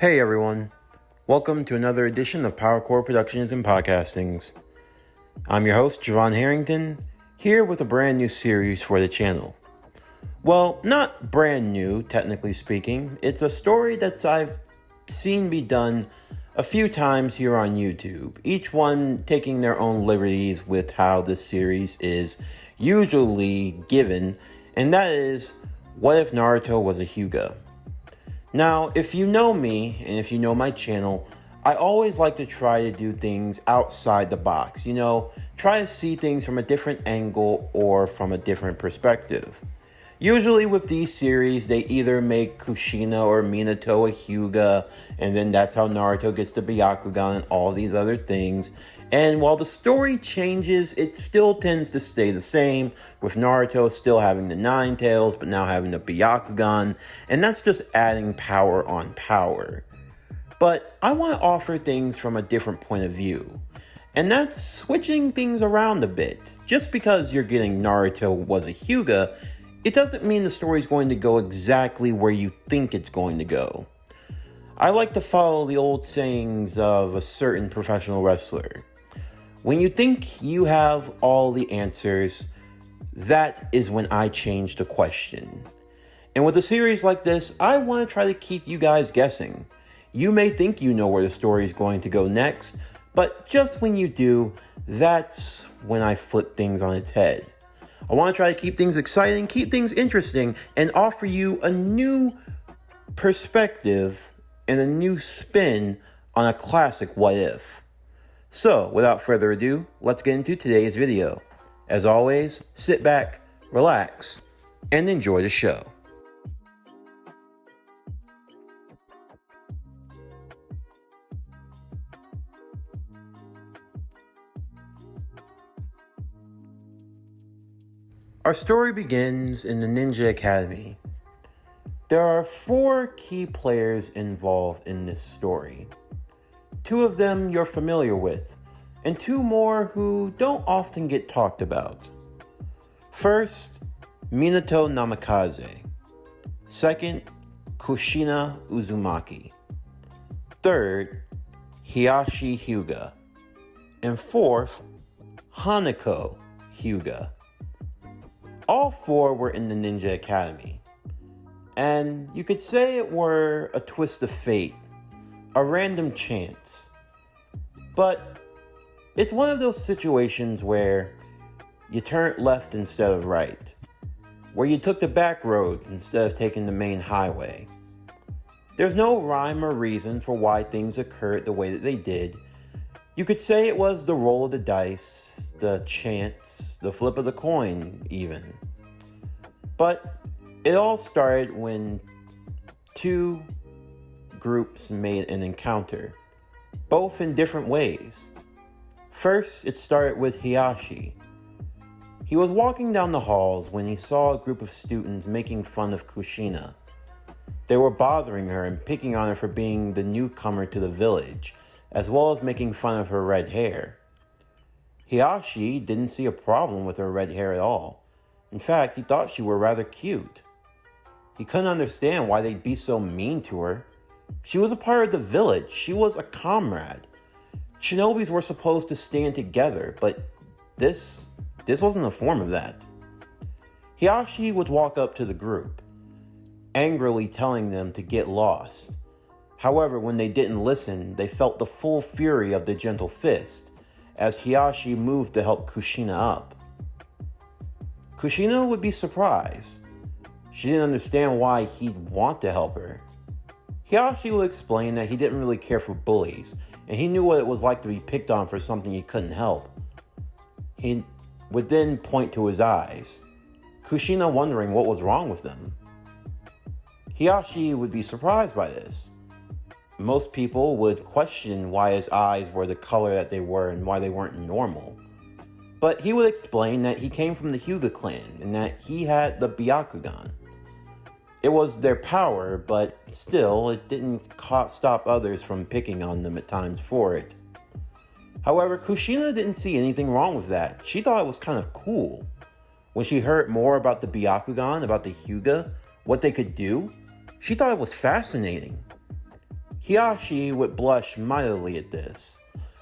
Hey everyone, welcome to another edition of PowerCore Productions and Podcastings. I'm your host, Javon Harrington, here with a brand new series for the channel. Well, not brand new, technically speaking. It's a story that I've seen be done a few times here on YouTube, each one taking their own liberties with how this series is usually given, and that is, what if Naruto was a Hyuga? Now, if you know me, and if you know my channel, I always like to try to do things outside the box, try to see things from a different angle or from a different perspective. Usually with these series, they either make Kushina or Minato a Hyuga, and then that's how Naruto gets the Byakugan and all these other things. And while the story changes, it still tends to stay the same, with Naruto still having the Nine Tails, but now having the Byakugan, and that's just adding power on power. But I want to offer things from a different point of view, and that's switching things around a bit. Just because you're getting Naruto was a Hyuga, it doesn't mean the story's going to go exactly where you think it's going to go. I like to follow the old sayings of a certain professional wrestler. When you think you have all the answers, that is when I change the question. And with a series like this, I want to try to keep you guys guessing. You may think you know where the story is going to go next, but just when you do, that's when I flip things on its head. I want to try to keep things exciting, keep things interesting, and offer you a new perspective and a new spin on a classic What If. So, without further ado, let's get into today's video. As always, sit back, relax, and enjoy the show. Our story begins in the Ninja Academy. There are 4 key players involved in this story. 2 of them you're familiar with, and 2 more who don't often get talked about. First, Minato Namikaze. Second, Kushina Uzumaki. Third, Hiyashi Hyuga. And fourth, Hanako Hyuga. All 4 were in the Ninja Academy, and you could say it were a twist of fate, a random chance. But it's one of those situations where you turned left instead of right, where you took the back road instead of taking the main highway. There's no rhyme or reason for why things occurred the way that they did. You could say it was the roll of the dice, the chance, the flip of the coin, even. But it all started when 2 groups made an encounter, both in different ways. First, it started with Hiyashi. He was walking down the halls when he saw a group of students making fun of Kushina. They were bothering her and picking on her for being the newcomer to the village, as well as making fun of her red hair. Hiyashi didn't see a problem with her red hair at all. In fact, he thought she were rather cute. He couldn't understand why they'd be so mean to her. She was a part of the village. She was a comrade. Shinobis were supposed to stand together, but this wasn't a form of that. Hiyashi would walk up to the group, angrily telling them to get lost. However, when they didn't listen, they felt the full fury of the gentle fist as Hiyashi moved to help Kushina up. Kushina would be surprised. She didn't understand why he'd want to help her. Hiyashi would explain that he didn't really care for bullies, and he knew what it was like to be picked on for something he couldn't help. He would then point to his eyes, Kushina wondering what was wrong with them. Hiyashi would be surprised by this. Most people would question why his eyes were the color that they were and why they weren't normal. But he would explain that he came from the Hyuga clan and that he had the Byakugan. It was their power, but still, it didn't stop others from picking on them at times for it. However, Kushina didn't see anything wrong with that. She thought it was kind of cool. When she heard more about the Byakugan, about the Hyuga, what they could do, she thought it was fascinating. Hiyashi would blush mightily at this,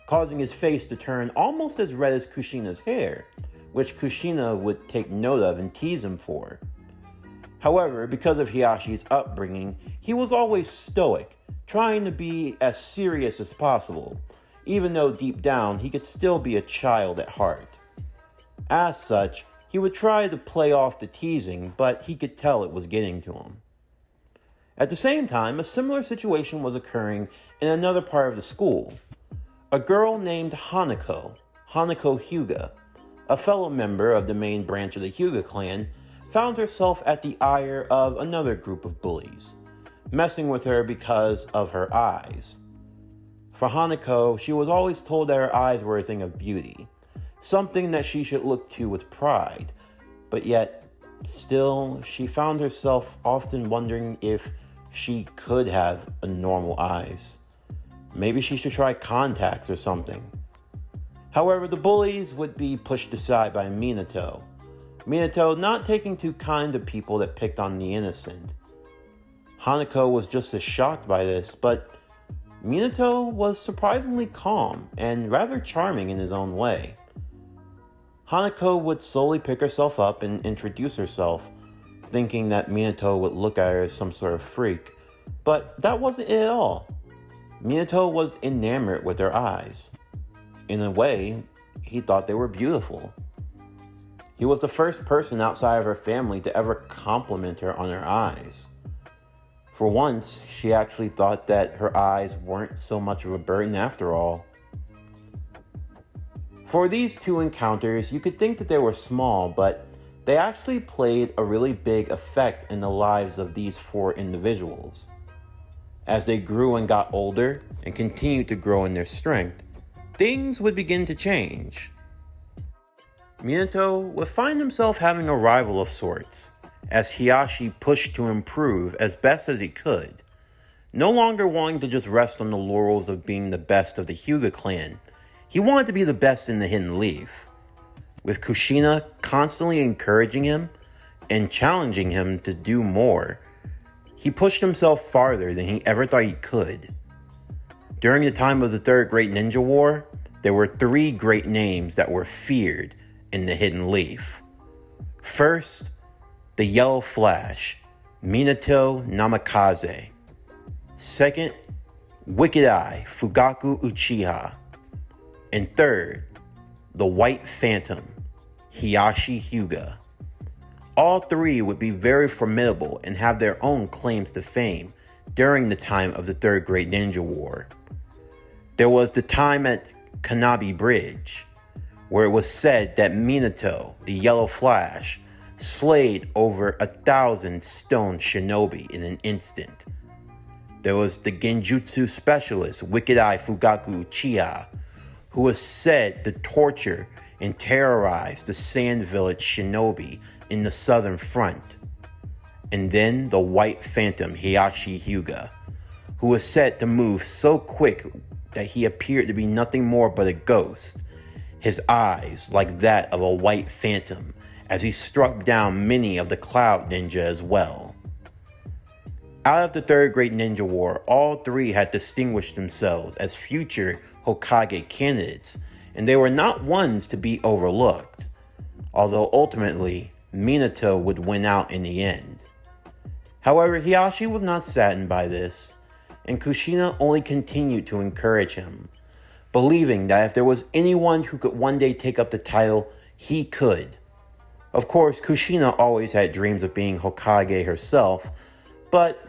causing his face to turn almost as red as Kushina's hair, which Kushina would take note of and tease him for. However, because of Hiyashi's upbringing, he was always stoic, trying to be as serious as possible, even though deep down he could still be a child at heart. As such, he would try to play off the teasing, but he could tell it was getting to him. At the same time, a similar situation was occurring in another part of the school. A girl named Hanako Hyuga, a fellow member of the main branch of the Hyuga clan, found herself at the ire of another group of bullies, messing with her because of her eyes. For Hanako, she was always told that her eyes were a thing of beauty, something that she should look to with pride, but yet, still, she found herself often wondering if she could have a normal eyes. Maybe she should try contacts or something. However, the bullies would be pushed aside by Minato not taking too kind to people that picked on the innocent. Hanako was just as shocked by this, but Minato was surprisingly calm and rather charming in his own way. Hanako would slowly pick herself up and introduce herself, thinking that Minato would look at her as some sort of freak, but that wasn't it at all. Minato was enamored with her eyes. In a way, he thought they were beautiful. He was the first person outside of her family to ever compliment her on her eyes. For once, she actually thought that her eyes weren't so much of a burden after all. For these two encounters, you could think that they were small, but they actually played a really big effect in the lives of these four individuals. As they grew and got older and continued to grow in their strength, things would begin to change. Minato would find himself having a rival of sorts, as Hiyashi pushed to improve as best as he could, no longer wanting to just rest on the laurels of being the best of the Hyuga clan. He wanted to be the best in the Hidden Leaf, with Kushina constantly encouraging him and challenging him to do more. He pushed himself farther than he ever thought he could. During the time of the Third Great Ninja War, there were three great names that were feared in the Hidden Leaf. First, the Yellow Flash, Minato Namikaze. Second, Wicked Eye, Fugaku Uchiha. And third, the White Phantom, Hiyashi Hyuga. All three would be very formidable and have their own claims to fame during the time of the Third Great Ninja War. There was the time at Kanabi Bridge, where it was said that Minato, the Yellow Flash, slayed over 1,000 stone shinobi in an instant. There was the genjutsu specialist Wicked Eye Fugaku Uchiha, who was said to torture and terrorize the Sand Village shinobi in the southern front. And then the White Phantom Hiyashi Hyuga, who was said to move so quick that he appeared to be nothing more but a ghost, his eyes like that of a white phantom, as he struck down many of the Cloud Ninja as well. Out of the Third Great Ninja War, all three had distinguished themselves as future Hokage candidates, and they were not ones to be overlooked, although ultimately Minato would win out in the end. However, Hiyashi was not saddened by this, and Kushina only continued to encourage him, believing that if there was anyone who could one day take up the title, he could. Of course, Kushina always had dreams of being Hokage herself, but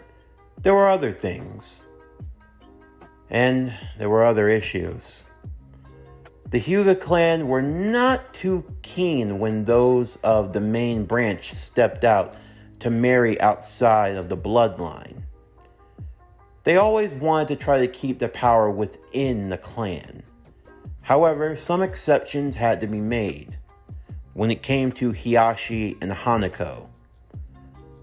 there were other things. And there were other issues. The Hyuga clan were not too keen when those of the main branch stepped out to marry outside of the bloodline. They always wanted to try to keep the power within the clan. However, some exceptions had to be made when it came to Hiyashi and Hanako.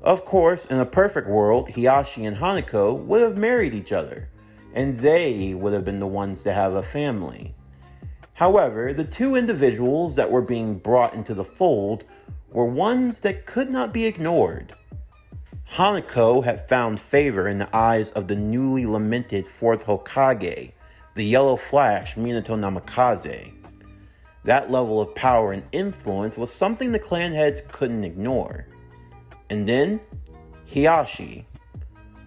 Of course, in a perfect world, Hiyashi and Hanako would have married each other, and they would have been the ones to have a family. However, the two individuals that were being brought into the fold were ones that could not be ignored. Hanako had found favor in the eyes of the newly lamented fourth Hokage, the Yellow Flash Minato Namikaze. That level of power and influence was something the clan heads couldn't ignore. And then, Hiashi.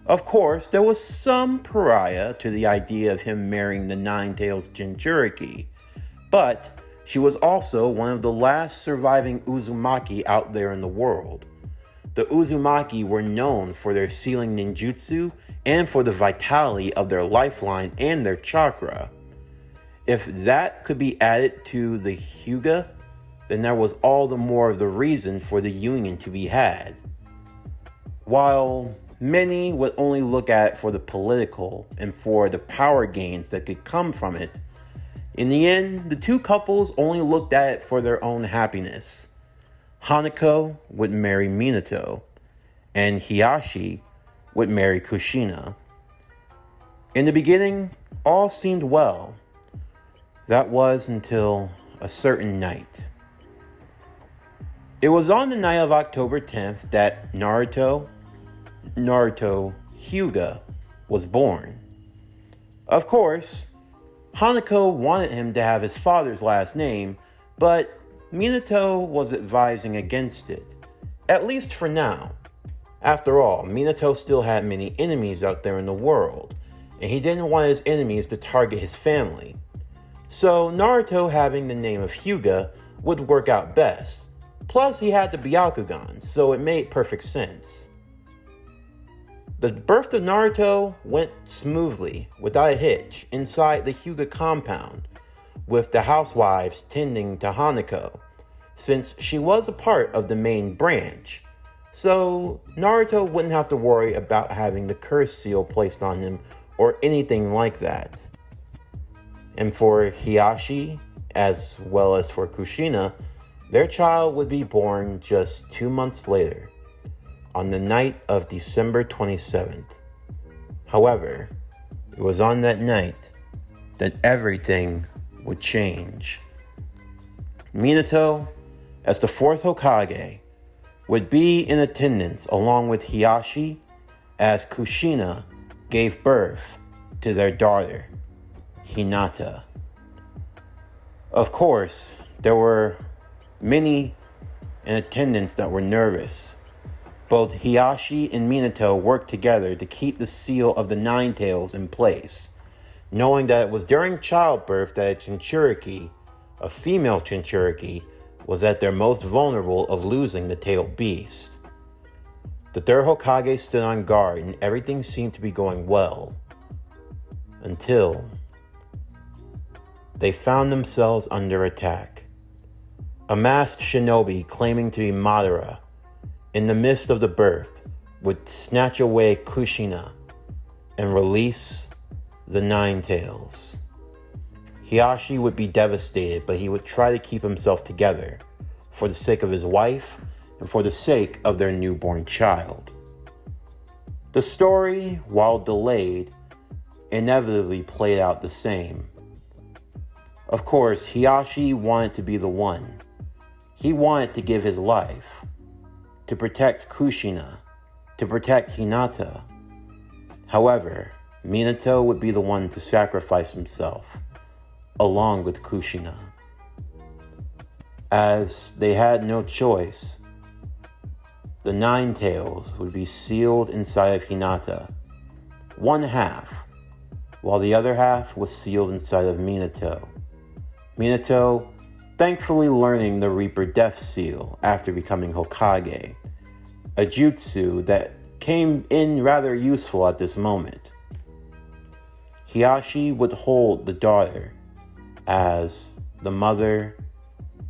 Of course, there was some pariah to the idea of him marrying the Nine-Tails Jinchuriki, but she was also one of the last surviving Uzumaki out there in the world. The Uzumaki were known for their sealing ninjutsu and for the vitality of their lifeline and their chakra. If that could be added to the Hyuga, then there was all the more of the reason for the union to be had. While many would only look at it for the political and for the power gains that could come from it, in the end, the two couples only looked at it for their own happiness. Hanako would marry Minato, and Hiashi would marry Kushina. In the beginning, all seemed well. That was until a certain night. It was on the night of October 10th that Naruto Hyuga was born. Of course, Hanako wanted him to have his father's last name, but Minato was advising against it, at least for now. After all, Minato still had many enemies out there in the world, and he didn't want his enemies to target his family. So Naruto having the name of Hyuga would work out best. Plus, he had the Byakugan, so it made perfect sense. The birth of Naruto went smoothly, without a hitch, inside the Hyuga compound, with the housewives tending to Hanako, since she was a part of the main branch. So Naruto wouldn't have to worry about having the curse seal placed on him or anything like that. And for Hiashi, as well as for Kushina, their child would be born just 2 months later, on the night of December 27th. However, it was on that night that everything would change. Minato, as the fourth Hokage, would be in attendance along with Hiashi as Kushina gave birth to their daughter, Hinata. Of course, there were many in attendance that were nervous. Both Hiashi and Minato worked together to keep the seal of the Nine-Tails in place, knowing that it was during childbirth that a female Jinchuriki, was at their most vulnerable of losing the tailed beast. The third Hokage stood on guard and everything seemed to be going well, until they found themselves under attack. A masked shinobi claiming to be Madara, in the midst of the birth, would snatch away Kushina and release the Nine-Tails. Hiashi would be devastated, but he would try to keep himself together for the sake of his wife and for the sake of their newborn child. The story, while delayed, inevitably played out the same. Of course, Hiashi wanted to be the one. He wanted to give his life to protect Kushina, to protect Hinata. However, Minato would be the one to sacrifice himself, along with Kushina. As they had no choice, the Nine-Tails would be sealed inside of Hinata, one half, while the other half was sealed inside of Minato. Minato thankfully learning the Reaper Death Seal after becoming Hokage, a jutsu that came in rather useful at this moment. Hiashi would hold the daughter as the mother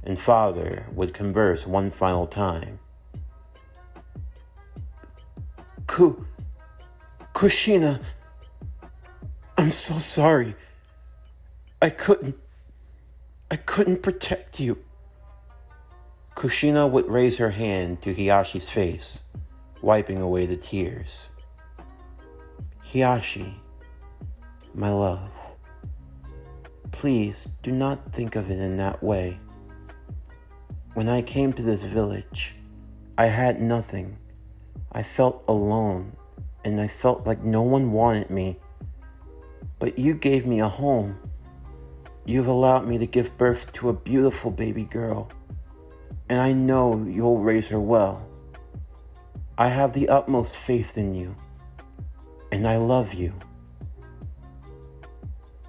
and father would converse one final time. Kushina, I'm so sorry. I couldn't protect you. Kushina would raise her hand to Hiyashi's face, wiping away the tears. Hiashi, my love, please do not think of it in that way. When I came to this village, I had nothing. I felt alone, and I felt like no one wanted me. But you gave me a home. You've allowed me to give birth to a beautiful baby girl, and I know you'll raise her well. I have the utmost faith in you, and I love you.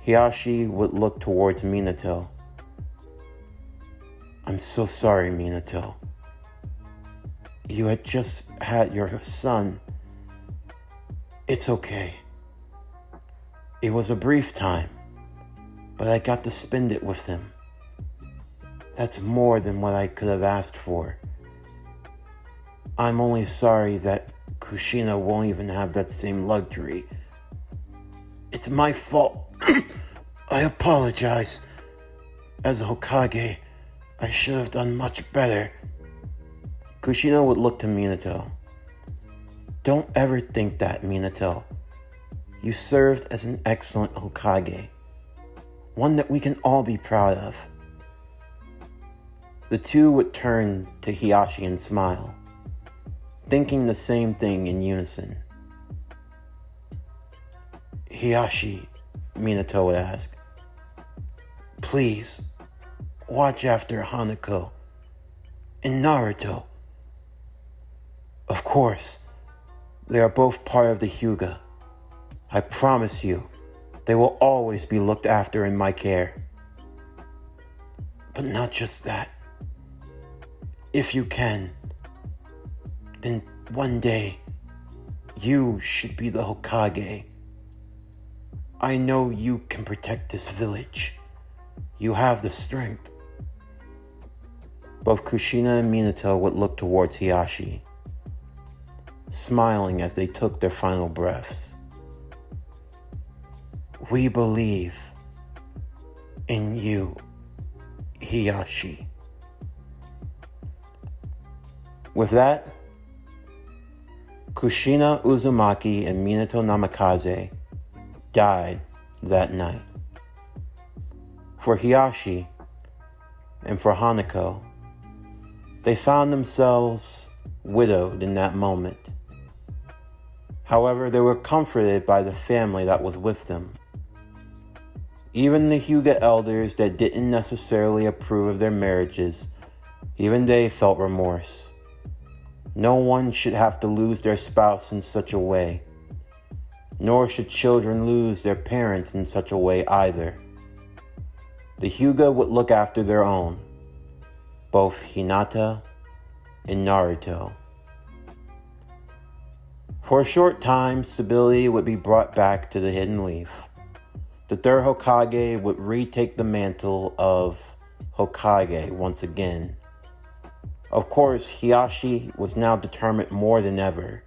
Hiyashi would look towards Minato. I'm so sorry, Minato. You had just had your son. It's okay. It was a brief time, but I got to spend it with him. That's more than what I could have asked for. I'm only sorry that Kushina won't even have that same luxury. It's my fault. I apologize. As a Hokage, I should have done much better. Kushina would look to Minato. Don't ever think that, Minato. You served as an excellent Hokage. One that we can all be proud of. The two would turn to Hiyashi and smile, thinking the same thing in unison. Hiyashi, Minato would ask, please, watch after Hanako and Naruto. Of course, they are both part of the Hyuga. I promise you, they will always be looked after in my care. But not just that. If you can, then one day, you should be the Hokage. I know you can protect this village. You have the strength. Both Kushina and Minato would look towards Hiyashi, smiling as they took their final breaths. We believe in you, Hiyashi. With that, Kushina Uzumaki and Minato Namikaze died that night. For Hiyashi and for Hanako, they found themselves widowed in that moment. However, they were comforted by the family that was with them. Even the Hyuga elders that didn't necessarily approve of their marriages, even they felt remorse. No one should have to lose their spouse in such a way, nor should children lose their parents in such a way either. The Hyuga would look after their own, both Hinata and Naruto. For a short time, stability would be brought back to the Hidden Leaf. The third Hokage would retake the mantle of Hokage once again. Of course, Hiyashi was now determined more than ever.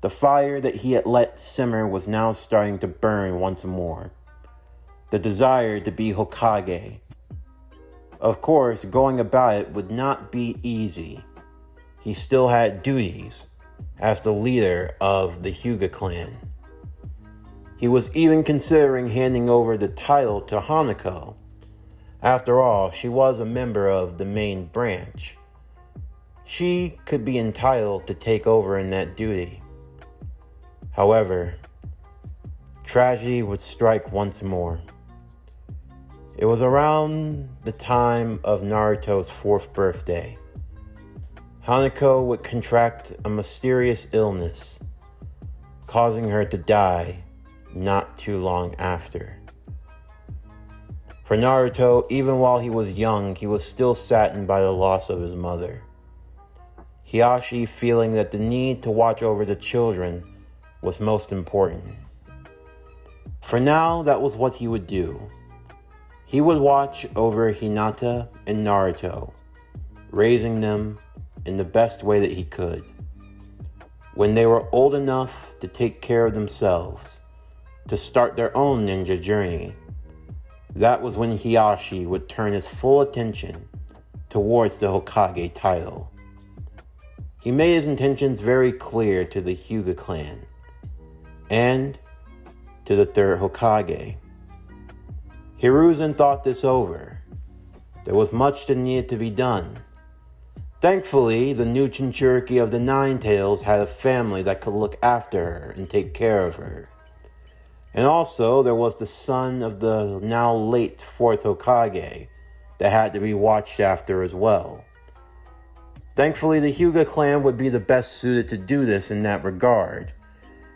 The fire that he had let simmer was now starting to burn once more. The desire to be Hokage. Of course, going about it would not be easy. He still had duties as the leader of the Hyuga clan. He was even considering handing over the title to Hanako. After all, she was a member of the main branch. She could be entitled to take over in that duty. However, tragedy would strike once more. It was around the time of Naruto's 4th birthday. Hanako would contract a mysterious illness, causing her to die not too long after. For Naruto, even while he was young, he was still saddened by the loss of his mother. Hiyashi feeling that the need to watch over the children was most important. For now, that was what he would do. He would watch over Hinata and Naruto, raising them in the best way that he could. When they were old enough to take care of themselves, to start their own ninja journey, that was when Hiyashi would turn his full attention towards the Hokage title. He made his intentions very clear to the Hyuga clan and to the third Hokage. Hiruzen thought this over. There was much that needed to be done. Thankfully, the new Jinchuriki of the Nine Tails had a family that could look after her and take care of her. And also, there was the son of the now late 4th Hokage that had to be watched after as well. Thankfully, the Hyuga clan would be the best suited to do this in that regard,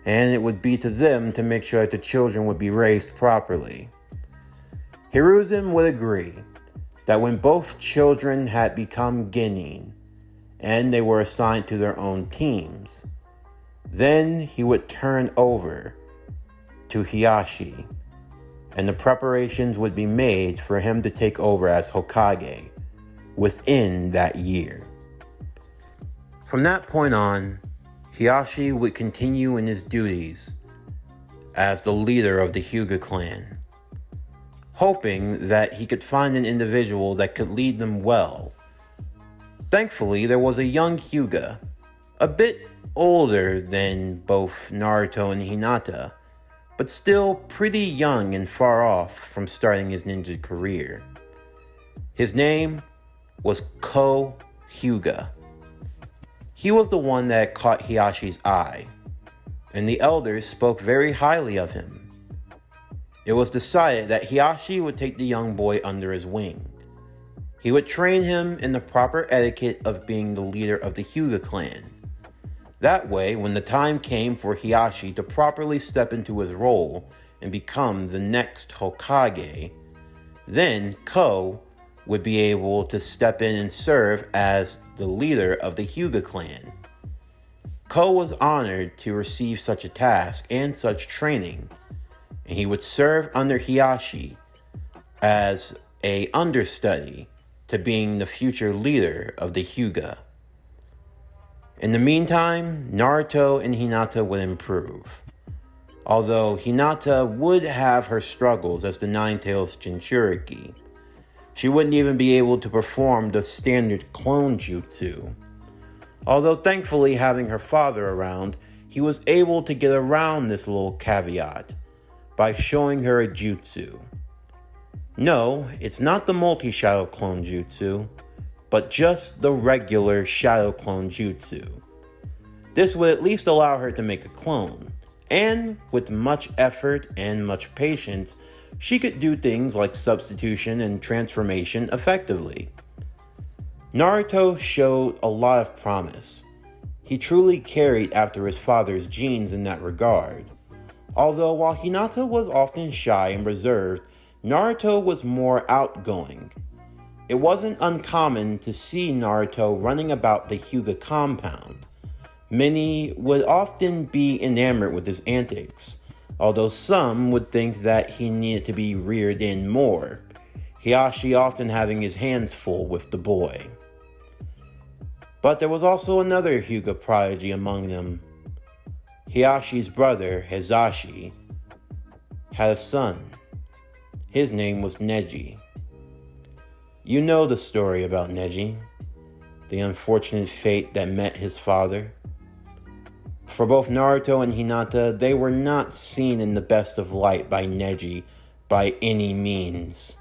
and it would be to them to make sure that the children would be raised properly. Hiruzen would agree that when both children had become genin, and they were assigned to their own teams, then he would turn over to Hiyashi, and the preparations would be made for him to take over as Hokage within that year. From that point on, Hiyashi would continue in his duties as the leader of the Hyuga clan, hoping that he could find an individual that could lead them well. Thankfully, there was a young Hyuga, a bit older than both Naruto and Hinata, but still pretty young and far off from starting his ninja career. His name was Hyuga. He was the one that caught Hiyashi's eye, and the elders spoke very highly of him. It was decided that Hiyashi would take the young boy under his wing. He would train him in the proper etiquette of being the leader of the Hyuga clan. That way, when the time came for Hiyashi to properly step into his role and become the next Hokage, then Ko would be able to step in and serve as the leader of the Hyuga clan. Ko was honored to receive such a task and such training, and he would serve under Hiyashi as an understudy to being the future leader of the Hyuga. In the meantime, Naruto and Hinata would improve. Although Hinata would have her struggles as the Nine Tails Jinchuriki, she wouldn't even be able to perform the standard clone jutsu. Although thankfully having her father around, he was able to get around this little caveat by showing her a jutsu. No, it's not the multi-shadow clone jutsu, but just the regular shadow clone jutsu. This would at least allow her to make a clone, and with much effort and much patience, she could do things like substitution and transformation effectively. Naruto showed a lot of promise. He truly carried after his father's genes in that regard. Although while Hinata was often shy and reserved, Naruto was more outgoing. It wasn't uncommon to see Naruto running about the Hyuga compound. Many would often be enamored with his antics, although some would think that he needed to be reared in more, Hiyashi often having his hands full with the boy. But there was also another Hyuga prodigy among them. Hiyashi's brother, Hizashi, had a son. His name was Neji. You know the story about Neji, the unfortunate fate that met his father. For both Naruto and Hinata, they were not seen in the best of light by Neji by any means.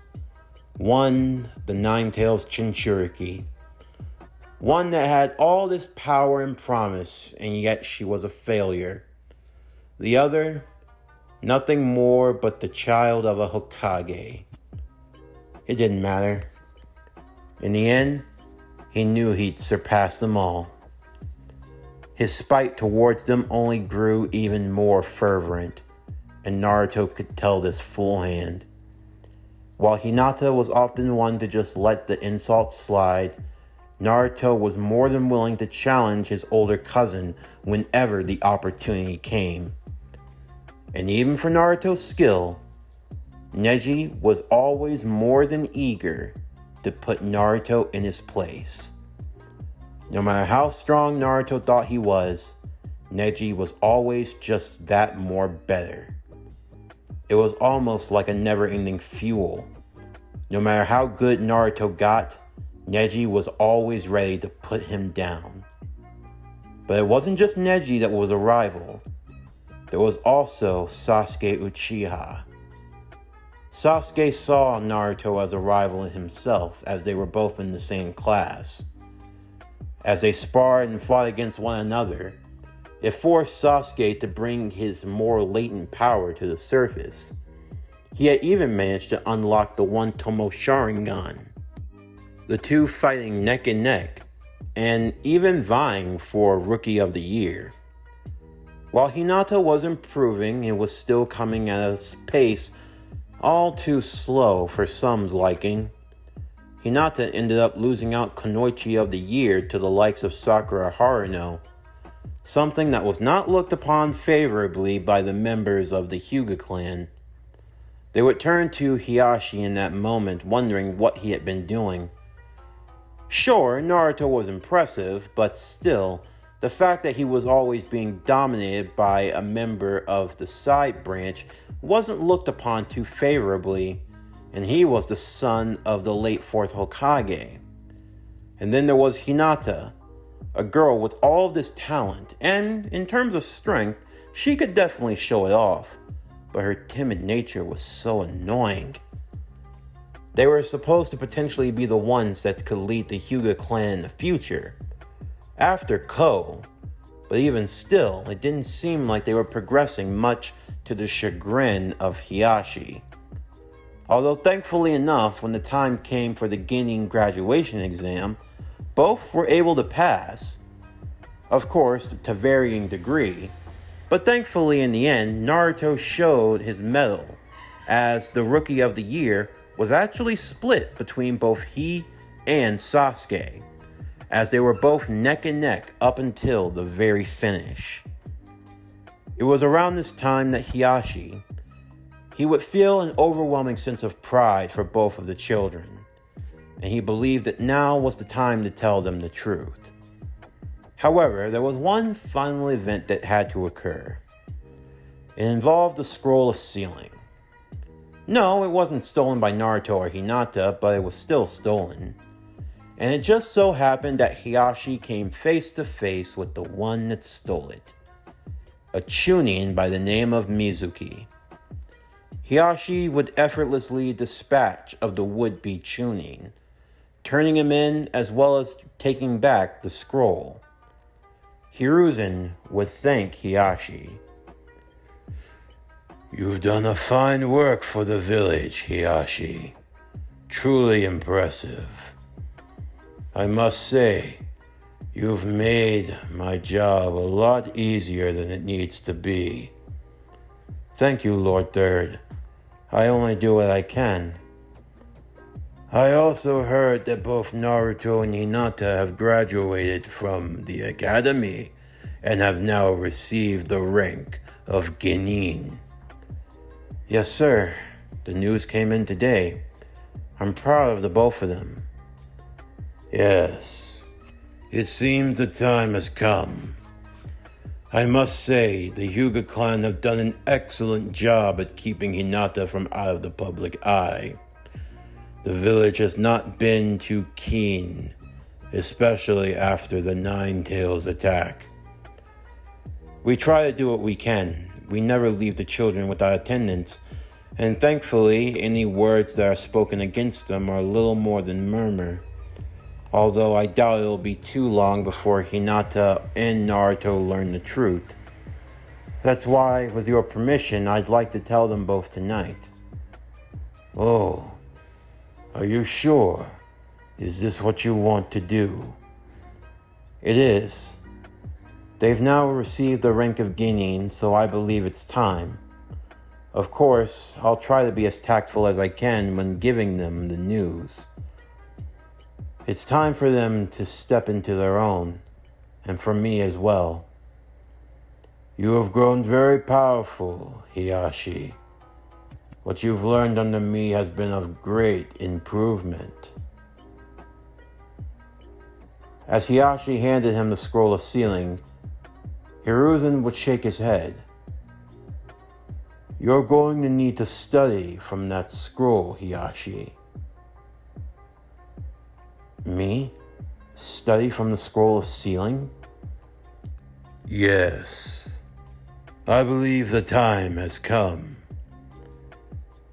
One, the Nine Tails Jinchuriki. One that had all this power and promise, and yet she was a failure. The other, nothing more but the child of a Hokage. It didn't matter. In the end, he knew he'd surpassed them all. His spite towards them only grew even more fervent, and Naruto could tell this full hand. While Hinata was often one to just let the insults slide, Naruto was more than willing to challenge his older cousin whenever the opportunity came. And even for Naruto's skill, Neji was always more than eager to put Naruto in his place. No matter how strong Naruto thought he was, Neji was always just that more better. It was almost like a never-ending fuel. No matter how good Naruto got, Neji was always ready to put him down. But it wasn't just Neji that was a rival. There was also Sasuke Uchiha. Sasuke saw Naruto as a rival in himself, as they were both in the same class. As they sparred and fought against one another, it forced Sasuke to bring his more latent power to the surface. He had even managed to unlock the One Tomo Sharingan. The two fighting neck and neck, and even vying for Rookie of the Year. While Hinata was improving, it was still coming at a pace all too slow for some's liking. Hinata ended up losing out Kunoichi of the Year to the likes of Sakura Haruno, something that was not looked upon favorably by the members of the Hyuga clan. They would turn to Hiashi in that moment, wondering what he had been doing. Sure, Naruto was impressive, but still, the fact that he was always being dominated by a member of the side branch wasn't looked upon too favorably, and he was the son of the late 4th Hokage. And then there was Hinata, a girl with all of this talent, and in terms of strength, she could definitely show it off, but her timid nature was so annoying. They were supposed to potentially be the ones that could lead the Hyuga clan in the future, after Ko, but even still, it didn't seem like they were progressing much to the chagrin of Hiashi. Although thankfully enough, when the time came for the Genin graduation exam, both were able to pass, of course to varying degree, but thankfully in the end, Naruto showed his mettle, as the Rookie of the Year was actually split between both he and Sasuke, as they were both neck and neck up until the very finish. It was around this time that Hiashi, he would feel an overwhelming sense of pride for both of the children, and he believed that now was the time to tell them the truth. However, there was one final event that had to occur. It involved the Scroll of Sealing. No, it wasn't stolen by Naruto or Hinata, but it was still stolen. And it just so happened that Hiashi came face to face with the one that stole it. A Chunin by the name of Mizuki. Hiashi would effortlessly dispatch of the would-be Chunin, turning him in as well as taking back the scroll. Hiruzen would thank Hiashi. "You've done a fine work for the village, Hiashi. Truly impressive. I must say, you've made my job a lot easier than it needs to be." "Thank you, Lord Third. I only do what I can." "I also heard that both Naruto and Hinata have graduated from the academy and have now received the rank of Genin." "Yes, sir. The news came in today. I'm proud of the both of them." "Yes. It seems the time has come. I must say, the Hyuga clan have done an excellent job at keeping Hinata from out of the public eye. The village has not been too keen, especially after the Nine Tails attack. We try to do what we can. We never leave the children without attendance, and thankfully, any words that are spoken against them are little more than murmur. Although I doubt it'll be too long before Hinata and Naruto learn the truth. That's why, with your permission, I'd like to tell them both tonight." "Oh. Are you sure? Is this what you want to do?" "It is. They've now received the rank of Genin, so I believe it's time. Of course, I'll try to be as tactful as I can when giving them the news. It's time for them to step into their own, and for me as well." "You have grown very powerful, Hiashi. What you've learned under me has been of great improvement." As Hiashi handed him the Scroll of Sealing, Hiruzen would shake his head. "You're going to need to study from that scroll, Hiashi." "Me? Study from the Scroll of Sealing?" "Yes. I believe the time has come.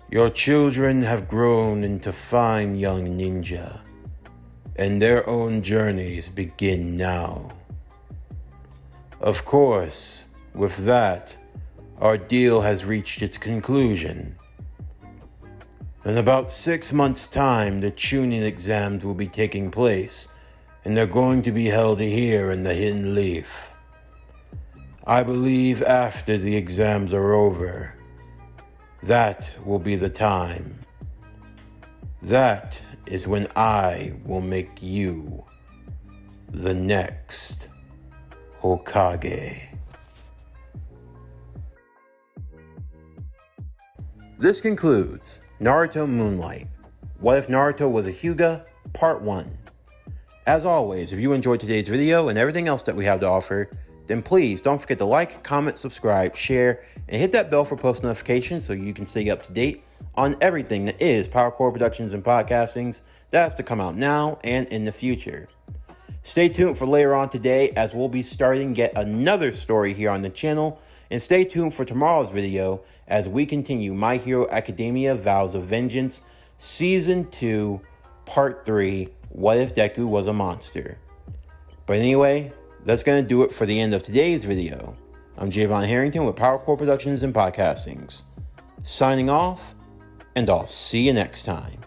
Your children have grown into fine young ninja, and their own journeys begin now. Of course, with that, our deal has reached its conclusion. In about 6 months' time, the tuning exams will be taking place, and they're going to be held here in the Hidden Leaf. I believe after the exams are over, that will be the time. That is when I will make you the next Hokage. This concludes Naruto Moonlight. What if Naruto was a Hyuga? Part 1. As always, if you enjoyed today's video and everything else that we have to offer, then please don't forget to like, comment, subscribe, share, and hit that bell for post notifications so you can stay up to date on everything that is PowerCore Productions and Podcastings that has to come out now and in the future. Stay tuned for later on today as we'll be starting yet another story here on the channel, and stay tuned for tomorrow's video as we continue My Hero Academia Vows of Vengeance Season 2, Part 3, What If Deku Was a Monster? But anyway, that's going to do it for the end of today's video. I'm Javon Harrington with PowerCore Productions and Podcastings. Signing off, and I'll see you next time.